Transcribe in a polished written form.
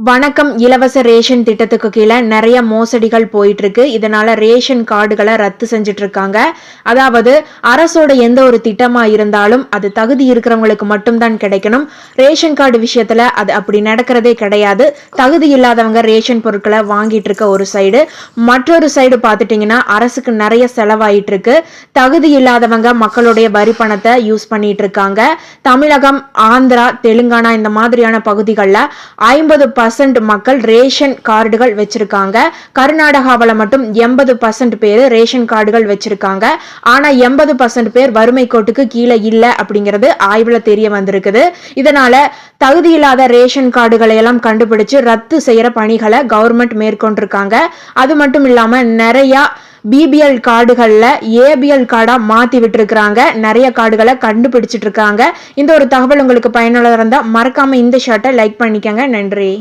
வணக்கம். இலவச ரேஷன் திட்டத்துக்கு கீழே நிறைய மோசடிகள் போயிட்டு இருக்கு. இதனால ரேஷன் கார்டுகளை ரத்து செஞ்சுட்டு இருக்காங்க. அதாவது அரசோட எந்த ஒரு திட்டமா இருந்தாலும் அது தகுதி இருக்கிறவங்களுக்கு மட்டும்தான் கிடைக்கணும். ரேஷன் கார்டு விஷயத்துல அது அப்படி நடக்கிறதே கிடையாது. தகுதி இல்லாதவங்க ரேஷன் பொருட்களை வாங்கிட்டு இருக்க ஒரு சைடு, மற்றொரு சைடு பார்த்துட்டீங்கன்னா அரசுக்கு நிறைய செலவாயிட்டு இருக்கு. தகுதி இல்லாதவங்க மக்களுடைய வரி பணத்தை யூஸ் பண்ணிட்டு இருக்காங்க. தமிழகம், ஆந்திரா, தெலுங்கானா இந்த மாதிரியான பகுதிகளில் 50% மக்கள் ரேஷன் கார்டுகள் வச்சிருக்காங்க. கர்நாடகாவில் மட்டும் 80% பேர் ரேஷன் கார்டுகள் வச்சிருக்காங்க. ஆனா 80% பேர் வறுமை கோட்டுக்கு கீழே இல்லை அப்படிங்கிறது ஆய்வுல தெரிய வந்திருக்குது. இதனால தகுதியில்லாத ரேஷன் கார்டுகளை எல்லாம் கண்டுபிடிச்சு ரத்து செய்யற பணிகளை கவர்மெண்ட் மேற்கொண்டிருக்காங்க. அது மட்டும் இல்லாம நிறைய பிபிஎல் கார்டுகள்ல ஏபிஎல் கார்டா மாத்தி விட்டுருக்காங்க. நிறைய கார்டுகளை கண்டுபிடிச்சிட்டு இருக்காங்க. இந்த ஒரு தகவல் உங்களுக்கு பயனுள்ளதா இருந்தா மறக்காம இந்த ஷார்ட்டை லைக் பண்ணிக்கங்க. நன்றி.